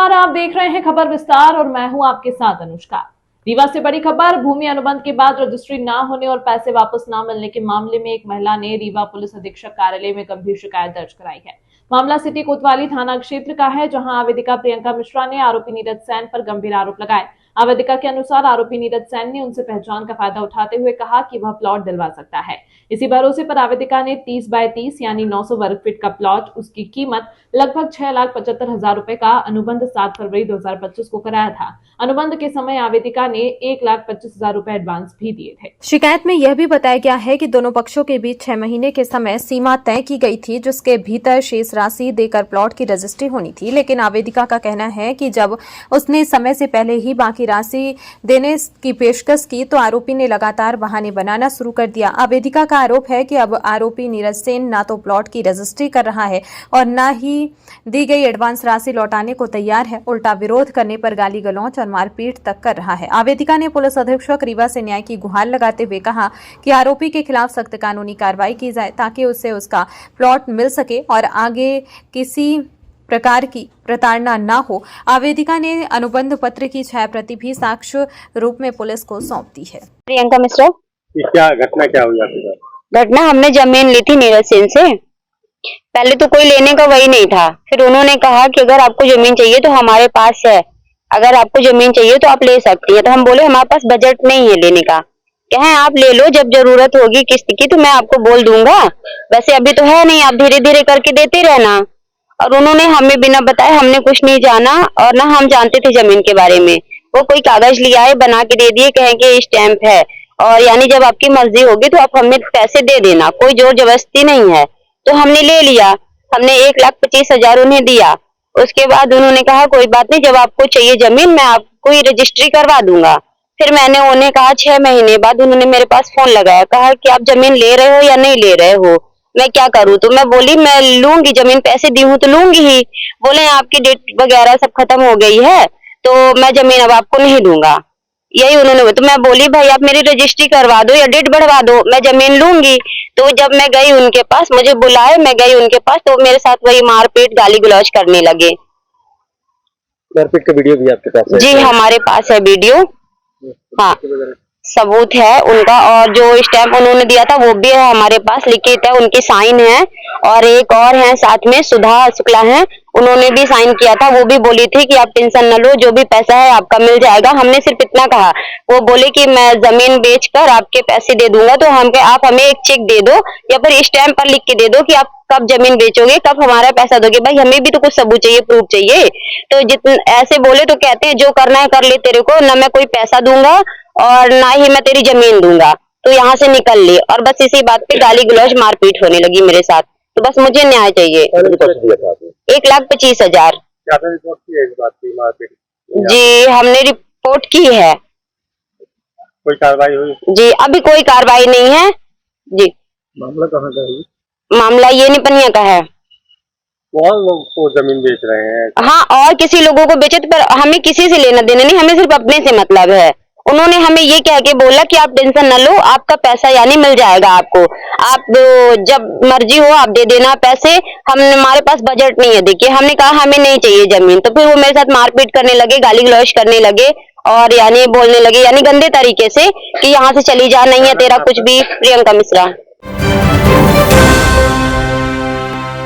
नमस्कार, आप देख रहे हैं खबर विस्तार और मैं हूं आपके साथ अनुष्का। रीवा से बड़ी खबर। भूमि अनुबंध के बाद रजिस्ट्री न होने और पैसे वापस न मिलने के मामले में एक महिला ने रीवा पुलिस अधीक्षक कार्यालय में गंभीर शिकायत दर्ज कराई है। मामला सिटी कोतवाली थाना क्षेत्र का है, जहां आवेदिका प्रियंका मिश्रा ने आरोपी नीरज सैन पर गंभीर आरोप लगाए। आवेदिका के अनुसार आरोपी नीरज सैन ने उनसे पहचान का फायदा उठाते हुए कहा कि वह प्लॉट दिलवा सकता है। इसी भरोसे पर आवेदिका ने 30 बाय 30 यानी 900 वर्ग फीट का प्लॉट, उसकी कीमत लगभग 6,75,000 रुपए का अनुबंध 7 फरवरी 2025 को कराया था। अनुबंध के समय आवेदिका ने 1,25,000 रुपए एडवांस भी दिए थे। शिकायत में यह भी बताया गया है कि दोनों पक्षों के बीच 6 महीने के समय सीमा तय की गई थी, जिसके भीतर शेष राशि देकर प्लॉट की रजिस्ट्री होनी थी। लेकिन आवेदिका का कहना है कि जब उसने समय से पहले ही बाकी राशि देने की पेशकश की तो आरोपी ने लगातार बहाने बनाना शुरू कर दिया। आवेदिका का आरोप है कि अब आरोपी नीरज सेन ना तो प्लॉट की रजिस्ट्री कर रहा है और न ही दी गई एडवांस राशि लौटाने को तैयार है, उल्टा विरोध करने पर गाली गलौज और मारपीट तक कर रहा है। आवेदिका ने पुलिस अधीक्षक रीवा से न्याय की गुहार लगाते हुए कहा कि आरोपी के खिलाफ सख्त कानूनी कार्रवाई की जाए ताकि उससे उसका प्लॉट मिल सके और आगे किसी प्रकार की प्रताड़ना न हो। आवेदिका ने अनुबंध पत्र की 6 प्रति भी साक्ष्य रूप में पुलिस को सौंप दी है। प्रियंका मिश्रा। क्या घटना क्या हुई आपके साथ? घटना, हमने जमीन ली थी नीरज सेन से। पहले तो कोई लेने का वही नहीं था, फिर उन्होंने कहा कि अगर आपको जमीन चाहिए तो हमारे पास है, अगर आपको जमीन चाहिए तो आप ले सकती है। तो हम बोले हमारे पास बजट नहीं है लेने का। कहें आप ले लो, जब जरूरत होगी किस्त की तो मैं आपको बोल दूंगा, वैसे अभी तो है नहीं, आप धीरे धीरे करके देते रहना। और उन्होंने हमें बिना बताए, हमने कुछ नहीं जाना और ना हम जानते थे जमीन के बारे में। वो कोई कागज लिया है, बना के दे दिए, कहें कि स्टैंप है और यानी जब आपकी मर्जी होगी तो आप हमें पैसे दे देना, कोई जोर जबरदस्ती नहीं है। तो हमने ले लिया, हमने 1,25,000 उन्हें दिया। उसके बाद उन्होंने कहा कोई बात नहीं, जब आपको चाहिए जमीन मैं आपको ही रजिस्ट्री करवा दूंगा। फिर मैंने उन्हें कहा, 6 महीने बाद उन्होंने मेरे पास फोन लगाया, कहा कि आप जमीन ले रहे हो या नहीं ले रहे हो, मैं क्या करूं। तो मैं बोली मैं लूंगी जमीन, पैसे दी हूं तो लूंगी ही। बोले आपकी डेट वगैरह सब खत्म हो गई है तो मैं जमीन अब आपको नहीं दूंगा, यही उन्होंने। तो मैं बोली भाई आप मेरी रजिस्ट्री करवा दो या डेट बढ़वा दो, मैं जमीन लूंगी। तो जब मैं गई उनके पास, मुझे बुलाए, मैं गई उनके पास, तो मेरे साथ वही मारपीट गाली गलौज करने लगे। मारपीट का वीडियो भी आपके पास है? जी हमारे पास है वीडियो, हाँ सबूत है उनका। और जो स्टैंप उन्होंने दिया था वो भी है हमारे पास, लिखित है, उनकी साइन है। और एक और है साथ में, सुधा शुक्ला है, उन्होंने भी साइन किया था। वो भी बोली थी कि आप टेंशन न लो, जो भी पैसा है आपका मिल जाएगा। हमने सिर्फ इतना कहा, वो बोले कि मैं जमीन बेचकर आपके पैसे दे दूंगा। तो हम आप हमें एक चेक दे दो या फिर स्टैंप पर लिख के दे दो कि आप कब जमीन बेचोगे, कब हमारा पैसा दोगे। भाई हमें भी तो कुछ सबूत चाहिए, प्रूफ चाहिए। तो जितने ऐसे बोले तो कहते हैं जो करना है कर ले, तेरे को ना मैं कोई पैसा दूंगा और ना ही मैं तेरी जमीन दूंगा, तो यहाँ से निकल ले। और बस इसी बात पे गाली गलौज मारपीट होने लगी मेरे साथ। तो बस मुझे न्याय चाहिए। 1,25,000 रिपोर्ट की है इस बात की मारपीट? जी हमने रिपोर्ट की है। कोई कार्रवाई हुई? जी अभी कोई कार्रवाई नहीं है जी। मामला कहाँ का है? मामला ये निपनिया का है। और लोग को जमीन बेच रहे हैं? हाँ और किसी लोगों को बेचे, पर हमें किसी से लेना देना नहीं, हमें सिर्फ अपने से मतलब है। उन्होंने हमें ये कह के बोला कि आप टेंशन न लो, आपका पैसा यानी मिल जाएगा आपको, आप जब मर्जी हो आप दे देना पैसे। हमारे पास बजट नहीं है। देखिए हमने कहा हमें नहीं चाहिए जमीन, तो फिर वो मेरे साथ मारपीट करने लगे, गाली गलौज करने लगे और यानी बोलने लगे यानी गंदे तरीके से कि यहाँ से चली जा, नहीं है तेरा कुछ भी। प्रियंका मिश्रा।